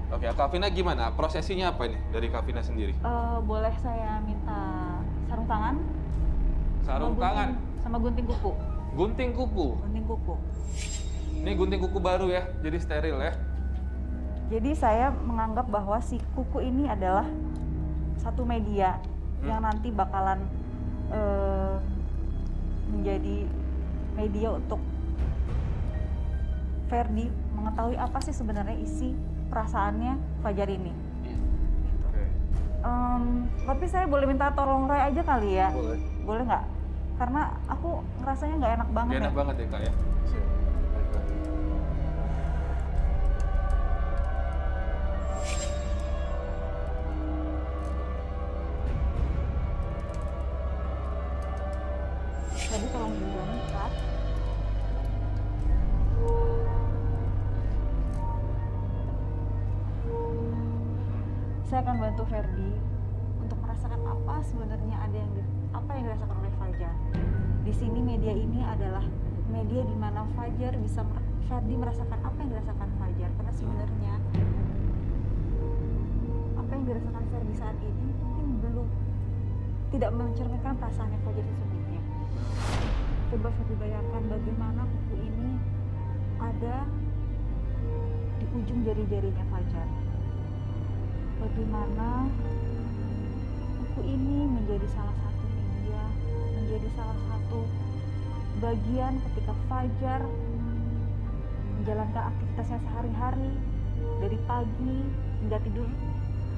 Oke, Kak Vina gimana? Prosesinya apa ini dari Kak Vina sendiri? Boleh saya minta sarung tangan? Sarung tangan, Sama gunting kuku. gunting kuku. Gunting kuku. Ini gunting kuku baru ya, jadi steril ya. Jadi saya menganggap bahwa si kuku ini adalah satu media yang nanti bakalan menjadi media untuk Ferdi mengetahui apa sih sebenarnya isi perasaannya Fajar ini. Oke. Tapi saya boleh minta tolong Ray aja kali ya? Boleh. Boleh nggak? Karena aku ngerasanya nggak enak banget. Gak enak ya. banget ya Kak ya. Jadi tolong duluan Kak. Saya akan bantu Ferdi untuk merasakan apa sebenarnya apa yang dirasakan oleh Fajar. Di sini media ini adalah media di mana Ferdi merasakan apa yang dirasakan Fajar. Karena sebenarnya apa yang dirasakan Ferdi saat ini mungkin belum tidak mencerminkan perasaannya Fajar sesungguhnya. Coba Ferdi bayangkan bagaimana kuku ini ada di ujung jari-jarinya Fajar. Bagaimana buku ini menjadi salah satu media, menjadi salah satu bagian ketika Fajar menjalankan aktivitasnya sehari-hari dari pagi hingga tidur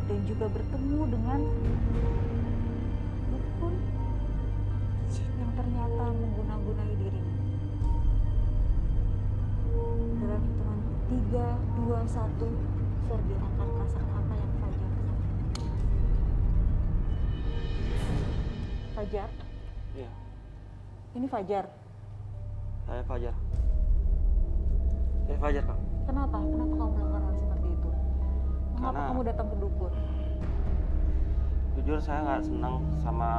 dan juga bertemu dengan dukun yang ternyata mengguna-gunai dirinya. Dalam hitungan 3, 2, 1, Ferdi akan merasakan apa yang Fajar rasakan. Fajar? Iya, Ini Fajar. saya Fajar. Saya Fajar, Kak. Kenapa? Kenapa kamu melakukan hal seperti itu? Mengapa Karena- kamu datang ke dukun? Jujur saya nggak senang sama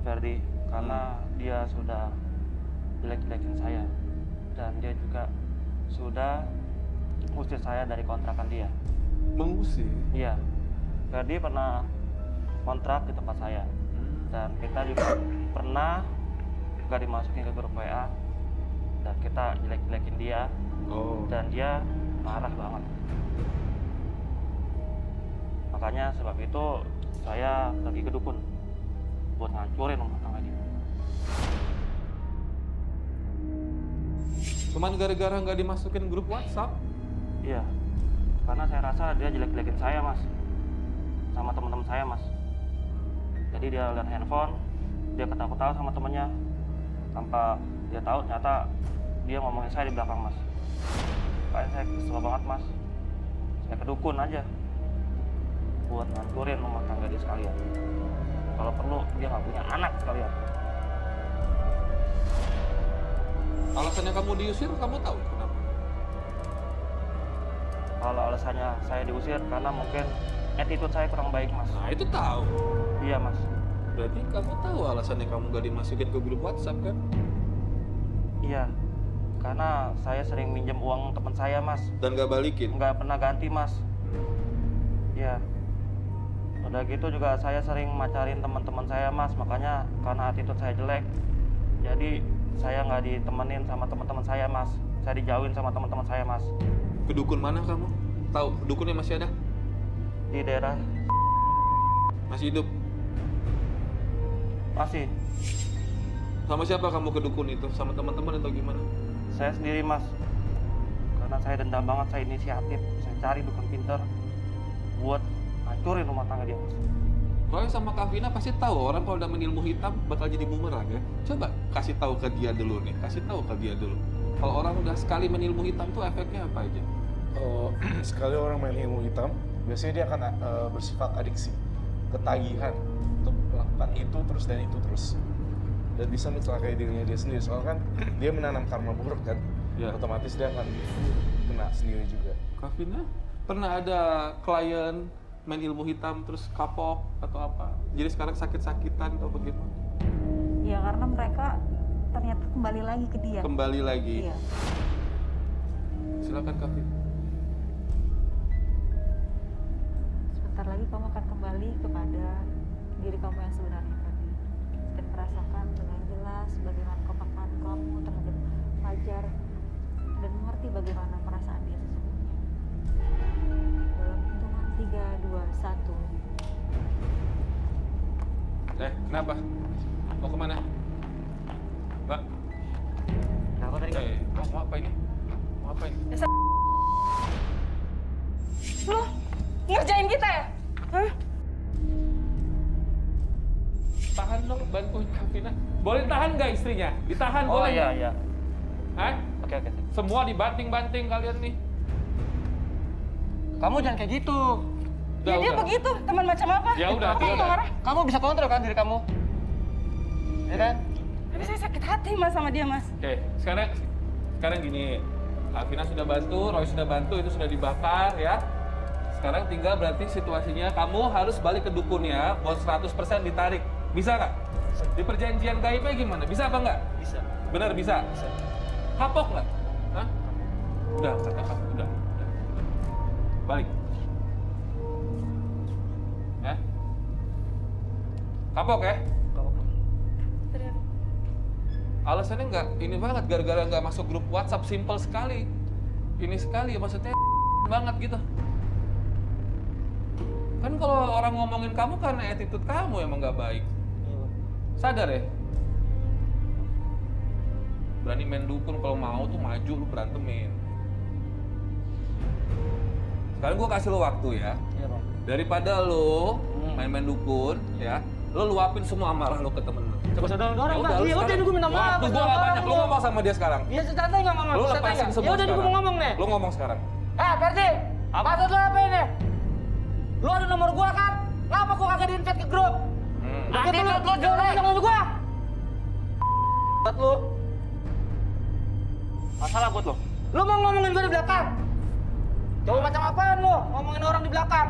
Ferdi karena dia sudah jelek-jelekin saya dan dia juga sudah usir saya dari kontrakan dia. Mengusir. Iya, Ferdi pernah kontrak di tempat saya dan kita juga pernah nggak dimasukin ke grup WA dan kita jelek-jelekin dia Oh. dan dia marah banget. Makanya sebab itu saya pergi ke dukun buat ngancurin rumah tangga dia. Cuman gara-gara nggak dimasukin grup WhatsApp. Iya, karena saya rasa dia jelek-jelekin saya, Mas, sama teman-teman saya, Mas. Jadi dia lihat handphone, dia ketawa-ketawa sama temennya, tanpa dia tahu ternyata dia ngomongin saya di belakang, Mas. Makanya saya kesel banget, Mas. Saya ke dukun aja buat ngancurin rumah tangga dia sekalian. Kalau perlu dia nggak punya anak sekalian. Alasannya kamu diusir, kamu tahu kenapa? Kalau alasannya saya diusir karena mungkin attitude saya kurang baik, Mas. Nah itu tahu. Iya, Mas. Berarti kamu tahu alasannya kamu nggak dimasukin ke grup WhatsApp kan? Iya, karena saya sering minjem uang teman saya, Mas. Dan nggak balikin. Nggak pernah ganti, Mas. Iya. Udah gitu juga saya sering macarin teman-teman saya, Mas. Makanya karena attitude saya jelek, jadi saya nggak ditemenin sama teman-teman saya, Mas. Saya dijauhin sama teman-teman saya, Mas. Ke dukun mana kamu? Tahu dukunnya masih ada? Di daerah Masih hidup? masih. Sama siapa kamu ke dukun itu? Sama teman-teman atau gimana? Saya sendiri, Mas. Karena saya dendam banget, saya inisiatif. Saya cari dukun pinter buat hancurin rumah tangga dia, Mas. Roy sama Kak Vina pasti tahu orang kalau udah ilmu hitam bakal jadi bumerang ya. Coba kasih tahu ke dia dulu nih, kasih tahu ke dia dulu. Kalau orang udah sekali main ilmu hitam tuh efeknya apa aja? Sekali orang main ilmu hitam, biasanya dia akan bersifat adiksi, ketagihan untuk melakukan itu terus dan itu terus. Dan bisa mencelakai dirinya dia sendiri, soalnya kan dia menanam karma buruk kan, Ya. otomatis dia akan kena sendiri juga. Kak Vina, pernah ada klien main ilmu hitam terus kapok atau apa? Jadi sekarang sakit-sakitan atau bagaimana? Ya karena mereka ternyata kembali lagi ke dia. Kembali lagi. Iya. Silakan Kavin. Sebentar lagi kamu akan kembali kepada diri kamu yang sebenarnya tadi dan merasakan dengan jelas bagaimana kepekaan kamu terhadap Fajar dan mengerti bagaimana perasaan dia sesungguhnya. Dalam hitungan 3, 2, 1. Kenapa? Mau kemana? Mbak? Kenapa tadi? Mau apa ini? Mau apa ini? Lo ngerjain kita ya? Hah? Tahan dong, bantuin Kavina. Boleh tahan nggak istrinya? Ditahan Oh boleh? iya. Hah? Oke. Semua dibanting-banting kalian nih. Kamu jangan kayak gitu. Ya dia begitu, teman macam apa? Ya udah, Apa ya yang udah. marah? Kamu bisa kontrol kan diri kamu? Ya kan? Tapi saya sakit hati mas sama dia mas. Oke, sekarang gini. Kavina sudah bantu, Roy sudah bantu, itu sudah dibakar ya. Sekarang tinggal berarti situasinya kamu harus balik ke dukunnya, buat 100% ditarik. Bisa nggak? Di perjanjian gaibnya gimana? Bisa apa nggak? Bisa. Benar bisa? Bisa. Kapok nggak? Hah? Udah, kata kamu, udah. Balik. Ya? Kapok ya? Alasannya nggak, ini banget, gara-gara nggak masuk grup WhatsApp, simple sekali. Ini sekali, maksudnya banget gitu. Kan kalau orang ngomongin kamu karena attitude kamu emang nggak baik. Sadar ya? Berani main dukun, kalau mau tuh maju, lu berantemin. Sekarang gue kasih lo waktu ya. Iya, Bang. Daripada lo main-main dukun, ya, lo luapin semua amarah lo ke temen lo. Coba saudara Ya orang, udah, Bang. lu Iya, udah sekarang- gue minta maaf. Waktu gue gak banyak, lo ngomong sama dia sekarang. Iya, santai nggak ngomong? Lo Santai lepasin nggak? semua Ya udah, gue sekarang. mau ngomong nih. Lo ngomong sekarang. Ferdi, maksud lo apa ini? Lo ada nomor gua kan? Ngapa gua kagak di-invite ke grup? Begitu lo jualan nomor gua. Buat lo. Masalah buat lo. Lo mau ngomongin gua di belakang? Coba macam apaan lo? Ngomongin orang di belakang?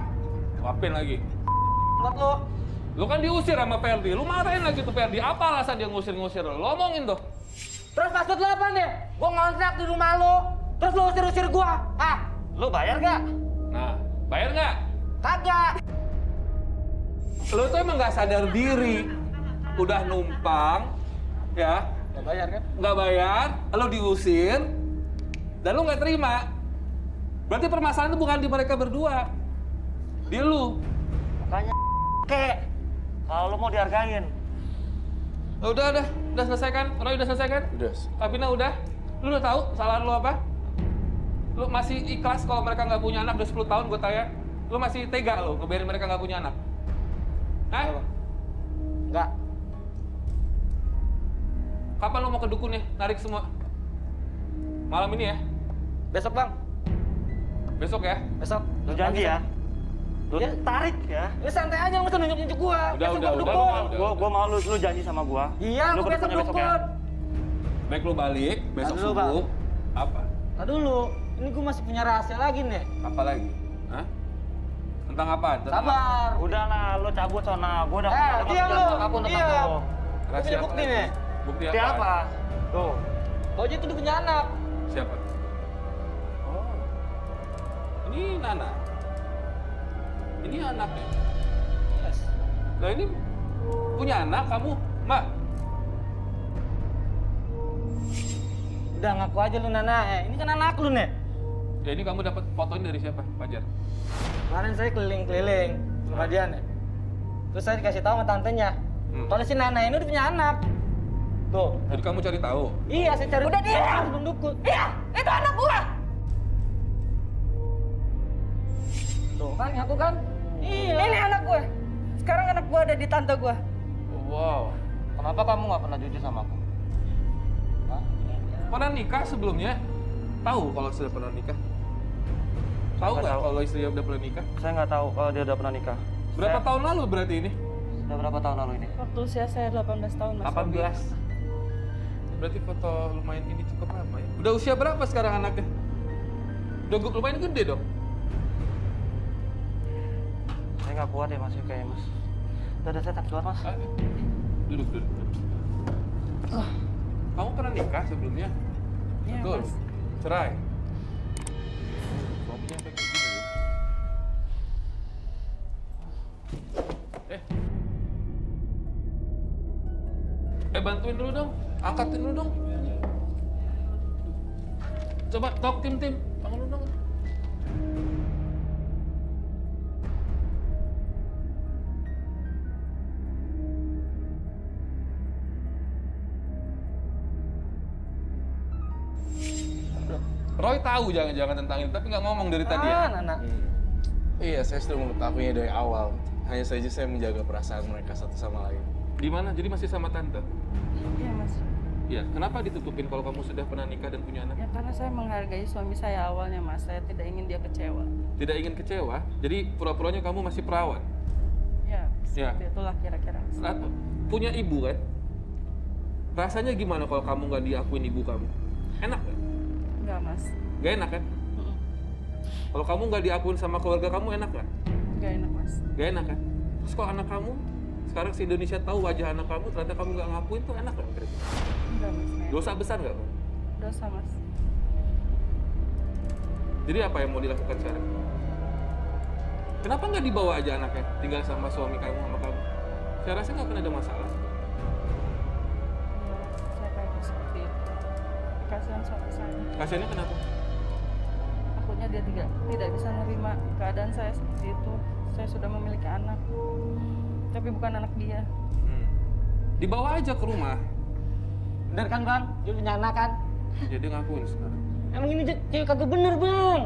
Luapin lagi. Buat lo. Lo kan diusir sama Ferdi, lo marahin lagi tuh Ferdi. Apa alasan dia ngusir-ngusir lo? Lo omongin tuh. Terus maksud lo apa nih? Gua ngontrak di rumah lo. Terus lo usir-usir gua. Ah, lo bayar gak? Nah, bayar nggak? Kagak. Lo tuh emang nggak sadar diri. Udah numpang, ya, Gak bayar kan? nggak bayar, lo diusir, dan lo nggak terima. Berarti permasalahan itu bukan di mereka berdua, di lu. Makanya kek. Kalau lo mau dihargain. Udah selesai kan? Roy udah selesai kan? Udah. Kavina udah? Lu udah tahu kesalahan lu apa? Lu masih ikhlas kalau mereka nggak punya anak udah 10 tahun gue tanya? Lu masih tega lu ngebiarin mereka nggak punya anak? Hah? Enggak. Kapan lu mau ke dukun nih? Narik semua? Malam ini ya? Besok, Bang. Besok ya? Besok. Lu janji ya? Lu tarik ya? Lu santai aja, nggak usah nunjuk-nunjuk gua. Udah. Gua mau lu janji sama gua. Iya, gua besok dukun. Baik lu balik, besok Aduh, subuh. Apa? Nah dulu, ini gua masih punya rahasia lagi nih. Apa lagi? Hah? Tentang apa? Sabar. Udahlah, lu cabut sana. Gua udah diam lu. Aku untuk Diam. kamu. Rahasia Punya bukti apa? nih. Bukti Bukti apa? apa? Tuh. Bojek itu punya anak. Siapa? Oh. Ini Nana. Ini anaknya. Yes. Nah ini punya anak kamu, Mbak. Udah ngaku aja lu Nana. Ini kan anak lu nih. Ya ini kamu dapat foto ini dari siapa, Fajar? Kemarin saya keliling-keliling rumah dia nih. Terus saya dikasih tahu sama tantenya. Kalau si Nana ini udah punya anak. Tuh. Jadi kamu cari tahu. Iya, saya cari. Udah diam. Sebelum dukun. Iya, itu anak gua. Tuh kan ngaku kan? Iya. Ini anak gua. Sekarang anak gua ada di tante gua. Oh, wow. Kenapa kamu nggak pernah jujur sama aku? Hah? Pernah nikah sebelumnya? Tahu kalau sudah pernah nikah? Tahu Nggak nggak tahu. kalau istrinya udah pernah nikah? Saya nggak tahu kalau dia udah pernah nikah. Berapa tahun lalu berarti ini? Sudah berapa tahun lalu ini? Waktu usia saya 18 tahun mas. 18. Berarti foto lumayan ini cukup lama ya. Udah usia berapa sekarang anaknya? Udah lumayan gede dong. Saya nggak kuat ya mas, kayak mas. Udah saya tak keluar mas. Duduk. Kamu pernah nikah sebelumnya? Iya, Betul. Mas. Cerai. Suaminya sampai kayak gini ya. Bantuin dulu dong. Angkatin dulu dong. Coba talk tim. Bangun dulu dong. Roy tahu jangan-jangan tentang ini, tapi nggak ngomong dari tadi ya? Nana. Iya, saya sudah mengetahuinya dari awal. Hanya saja saya menjaga perasaan mereka satu sama lain. Di mana? Jadi masih sama tante? Iya, Mas. Iya. Kenapa ditutupin kalau kamu sudah pernah nikah dan punya anak? Ya karena saya menghargai suami saya awalnya, Mas. Saya tidak ingin dia kecewa. Tidak ingin kecewa, jadi pura-puranya kamu masih perawan. Ya, Ya. seperti itulah kira-kira, Mas. Punya ibu kan? Rasanya gimana kalau kamu nggak diakuin ibu kamu? Enak kan? Enggak, Mas. Gak enak kan? Mm-mm. Kalau kamu nggak diakuin sama keluarga kamu enak kan? Enggak enak, Mas. Gak enak kan? Terus kalau anak kamu, sekarang si Indonesia tahu wajah anak kamu, ternyata kamu nggak ngakuin tuh enak kan? Enggak, Mas. Nggak enak. Dosa besar nggak? Bang? Dosa, Mas. Jadi apa yang mau dilakukan sekarang? Kenapa nggak dibawa aja anaknya, tinggal sama suami kamu sama kamu? Saya rasa nggak akan ada masalah. Iya, saya kayak seperti itu. Kasihan suami saya. Kasiannya kenapa? Takutnya dia tidak bisa menerima keadaan saya seperti itu. Saya sudah memiliki anak, tapi bukan anak dia. Dibawa aja ke rumah. Bener kan bang? Dia punya anak kan? Jadi ngakuin sekarang. Emang ini cewek kagak bener bang?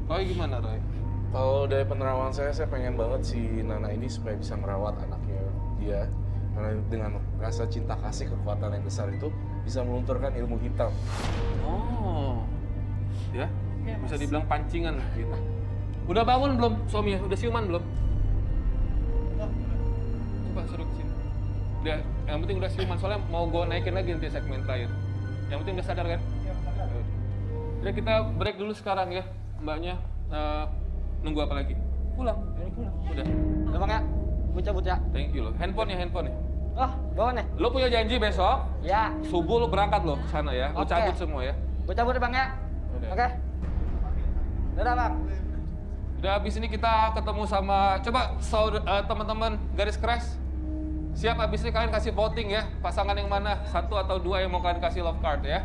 Roy gimana Roy? Kalau dari penerawangan saya pengen banget si Nana ini supaya bisa merawat anaknya dia. Karena dengan rasa cinta kasih kekuatan yang besar itu bisa melunturkan ilmu hitam. Oh, ya? Iya, Bisa Mas. dibilang pancingan lah gitu. Udah bangun belum suaminya? Udah siuman belum? Coba suruh ke sini. Udah, yang penting udah siuman. Soalnya mau gue naikin lagi nanti segmen terakhir. Yang penting udah sadar kan? Iya, sadar. Udah kita break dulu sekarang ya, mbaknya. Nunggu apa lagi? Pulang. Udah. Udah bang ya? Gue cabut ya? Thank you lo. Handphone ya. Oh, bawa nih? Lo punya janji besok? Ya. Subuh lo berangkat lo ke sana ya. Lo Oke. cabut semua ya. Gue cabut ya bang ya? Udah. Oke? Dadah bang. Udah habis ini kita ketemu sama teman-teman garis keras. Siap habis ini kalian kasih voting ya, pasangan yang mana, 1 atau 2 yang mau kalian kasih love card ya.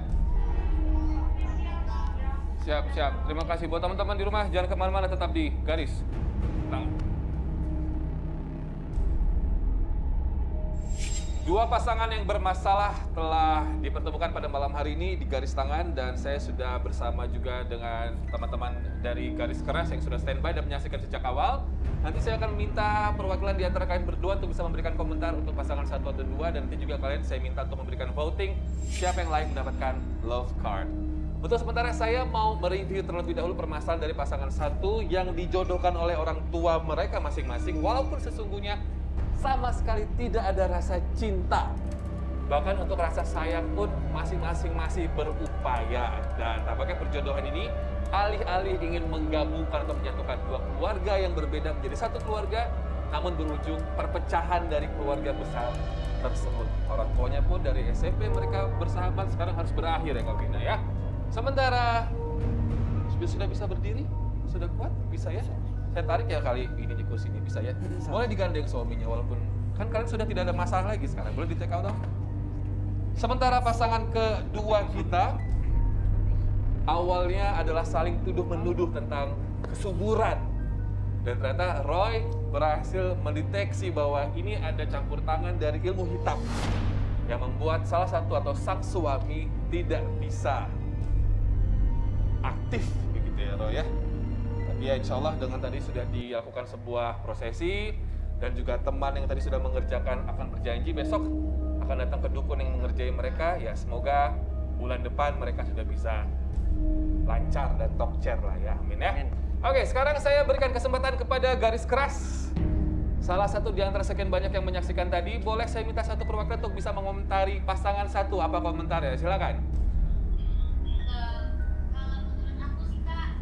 Siap. Terima kasih buat teman-teman di rumah, jangan kemana-mana, tetap di garis tangan. 2 pasangan yang bermasalah telah dipertemukan pada malam hari ini di garis tangan, dan saya sudah bersama juga dengan teman-teman dari garis keras yang sudah standby dan menyaksikan sejak awal. Nanti saya akan minta perwakilan di antara kalian berdua untuk bisa memberikan komentar untuk pasangan 1 atau 2, dan nanti juga kalian saya minta untuk memberikan voting siapa yang layak mendapatkan love card. Untuk sementara saya mau mereview terlebih dahulu permasalahan dari pasangan 1 yang dijodohkan oleh orang tua mereka masing-masing, walaupun sesungguhnya sama sekali tidak ada rasa cinta. Bahkan untuk rasa sayang pun masing-masing masih berupaya. Dan tampaknya perjodohan ini alih-alih ingin menggabungkan atau menyatukan 2 keluarga yang berbeda menjadi 1 keluarga, namun berujung perpecahan dari keluarga besar tersebut. Orang tuanya pun dari SMP mereka bersahabat, sekarang harus berakhir ya Kak Vina ya. Sementara sudah bisa berdiri, sudah kuat, bisa ya? Saya tarik ya kali ini di kursi ini, bisa ya? Boleh digandeng suaminya, walaupun kan kalian sudah tidak ada masalah lagi sekarang. Boleh di take out dong? Sementara pasangan kedua kita awalnya adalah saling tuduh-menuduh tentang kesuburan. Dan ternyata Roy berhasil mendeteksi bahwa ini ada campur tangan dari ilmu hitam yang membuat salah satu atau sang suami tidak bisa aktif begitu ya Roy ya. Tapi ya insya Allah dengan tadi sudah dilakukan sebuah prosesi dan juga teman yang tadi sudah mengerjakan akan berjanji besok akan datang ke dukun yang mengerjai mereka. Ya semoga bulan depan mereka sudah bisa lancar dan top chair lah ya, amin ya. Amin. Oke, sekarang saya berikan kesempatan kepada garis keras. Salah satu di antara sekian banyak yang menyaksikan tadi, boleh saya minta satu perwakilan untuk bisa mengomentari pasangan 1. Apa komentar ya? Silakan. Kalau menurut aku sih kak,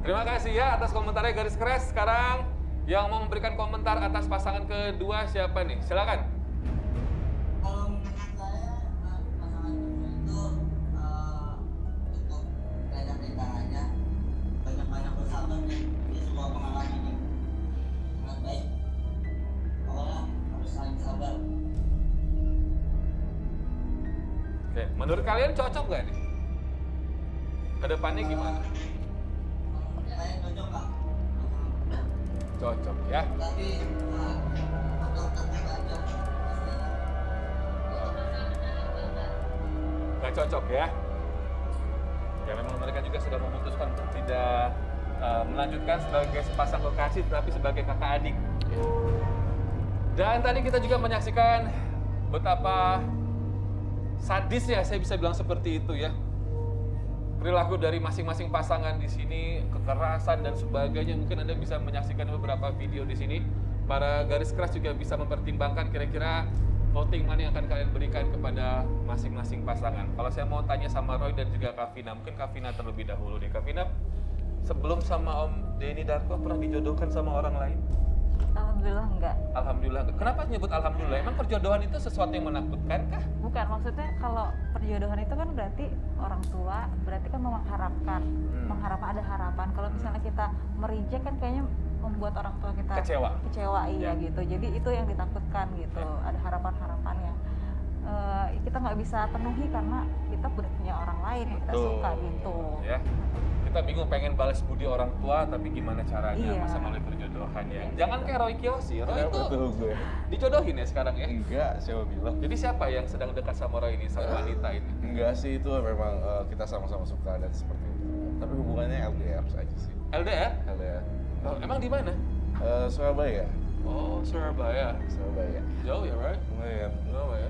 Terima kasih ya atas komentarnya garis keras. Sekarang yang mau memberikan komentar atas pasangan kedua siapa nih? Silakan. Kalau menurut saya pasangan kedua itu cukup beda-beda aja, banyak-banyak bersahabat nih di sebuah pengalaman ini sangat baik. Awalnya harus saling sabar. Oke, menurut kalian cocok nggak nih? Kedepannya gimana? Saya cocok Kak, Cocok ya. tapi untuk tetap aja pastinya. Nggak cocok ya? Ya memang mereka juga sudah memutuskan untuk tidak melanjutkan sebagai sepasang kekasih, tapi sebagai kakak adik. Dan tadi kita juga menyaksikan betapa sadisnya, saya bisa bilang seperti itu ya. Perilaku dari masing-masing pasangan di sini, kekerasan dan sebagainya. Mungkin Anda bisa menyaksikan beberapa video di sini. Para garis keras juga bisa mempertimbangkan kira-kira voting mana yang akan kalian berikan kepada masing-masing pasangan. Kalau saya mau tanya sama Roy dan juga Kavina, mungkin Kavina terlebih dahulu deh. Kavina, sebelum sama Om Denny Darko pernah dijodohkan sama orang lain? Alhamdulillah enggak. Alhamdulillah. Kenapa nyebut alhamdulillah? Emang perjodohan itu sesuatu yang menakutkan kah? Bukan, maksudnya kalau perjodohan itu kan berarti orang tua berarti kan mengharapkan, ada harapan. Kalau misalnya kita merijek kan kayaknya membuat orang tua kita Kecewa. iya Ya. gitu. Jadi itu yang ditakutkan gitu. Ada harapan-harapan yang kita nggak bisa penuhi karena kita punya orang lain yang kita Betul. suka gitu. Ya. Kita bingung pengen balas budi orang tua, tapi gimana caranya? Iya. Masa melalui perjodohan ya? Jangan kayak Roy Kiyoshi. Roy itu Betul gue. dijodohin ya sekarang ya? Enggak, siapa bilang? Jadi siapa yang sedang dekat sama Roy ini, sama wanita ini? Enggak sih, itu memang kita sama-sama suka dan seperti itu. Tapi hubungannya LDR saja sih. LDR? LDR. Oh, emang di mana? Surabaya. Oh, Surabaya. Surabaya. Jauh ya, Roy? Lumayan.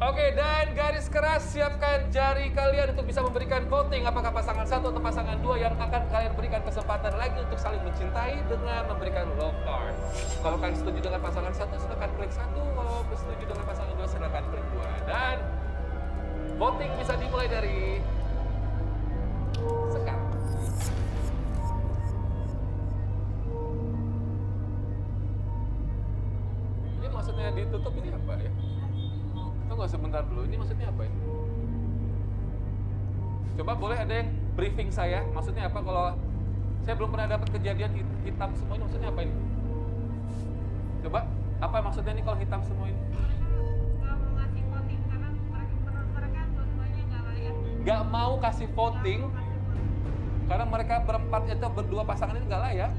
Oke, dan garis keras, siapkan jari kalian untuk bisa memberikan voting apakah pasangan satu atau pasangan dua yang akan kalian berikan kesempatan lagi untuk saling mencintai dengan memberikan love card. Kalau kalian setuju dengan pasangan satu, silakan klik satu. Kalau setuju dengan pasangan dua, silakan klik dua. Dan voting bisa dimulai dari sekarang. Ini maksudnya ditutup ini apa ya? Tunggu sebentar dulu, ini maksudnya apa ini? Coba boleh ada yang briefing saya, maksudnya apa kalau saya belum pernah dapat kejadian hitam semua ini, maksudnya apa ini? Coba, apa maksudnya ini kalau hitam semua ini? Gak mau kasih voting karena mereka berempat itu berdua pasangan ini gak layak.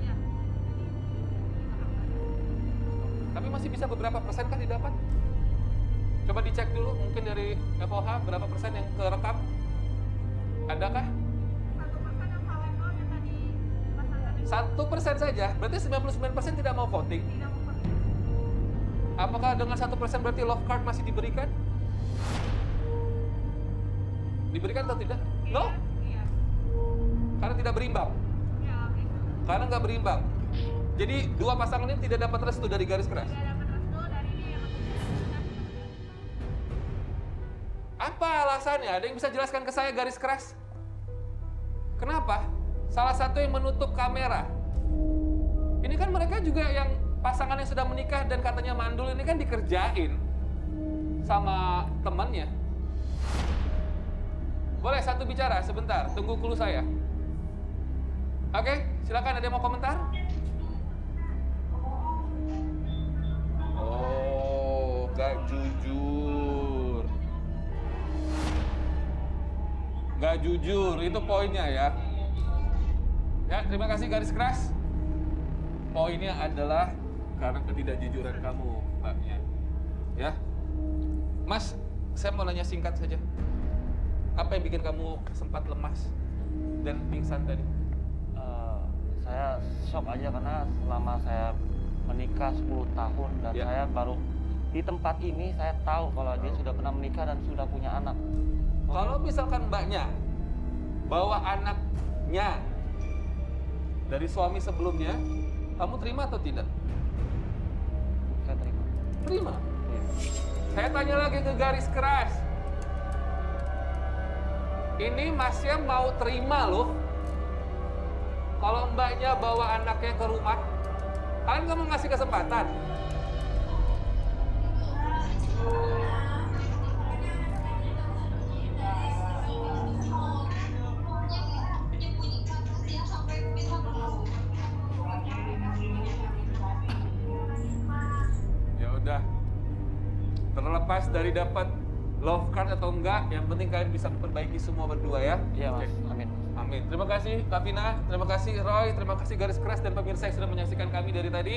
Tapi masih bisa beberapa persen kan didapat? Coba dicek dulu, mungkin dari FOH berapa persen yang kerekam? Adakah? 1% saja, berarti 99% tidak mau voting. Apakah dengan 1% berarti love card masih diberikan? Diberikan atau tidak? No? Karena tidak berimbang. Karena nggak berimbang. Jadi dua pasangan ini tidak dapat restu dari garis keras. Apa alasannya? Ada yang bisa jelaskan ke saya garis keras? Kenapa? Salah satu yang menutup kamera. Ini kan mereka juga yang pasangan yang sudah menikah dan katanya mandul ini kan dikerjain sama temannya. Boleh satu bicara sebentar, tunggu clue saya. Oke, silakan ada yang mau komentar? Oh, gak jujur. Gak jujur, itu poinnya ya. Ya, terima kasih garis keras. Poinnya adalah karena ketidakjujuran kamu, Mbaknya. Ya. Mas, saya mau nanya singkat saja. Apa yang bikin kamu sempat lemas dan pingsan tadi? Saya shock aja karena selama saya menikah 10 tahun dan Ya. saya baru di tempat ini saya tahu kalau dia sudah pernah menikah dan sudah punya anak. Kalau misalkan Mbaknya bawa anaknya dari suami sebelumnya, kamu terima atau tidak? Saya terima. Terima. Iya. Saya tanya lagi ke garis keras. Ini Masnya mau terima loh. kalau mbaknya bawa anaknya ke rumah, kalian nggak mau ngasih kesempatan? Ya udah, terlepas dari dapat love card atau enggak, yang penting kalian bisa memperbaiki semua berdua ya. Iya mas, Oke. amin. Amin. Terima kasih Kak Vina, terima kasih Roy, terima kasih Garis Keras dan pemirsa yang sudah menyaksikan kami dari tadi.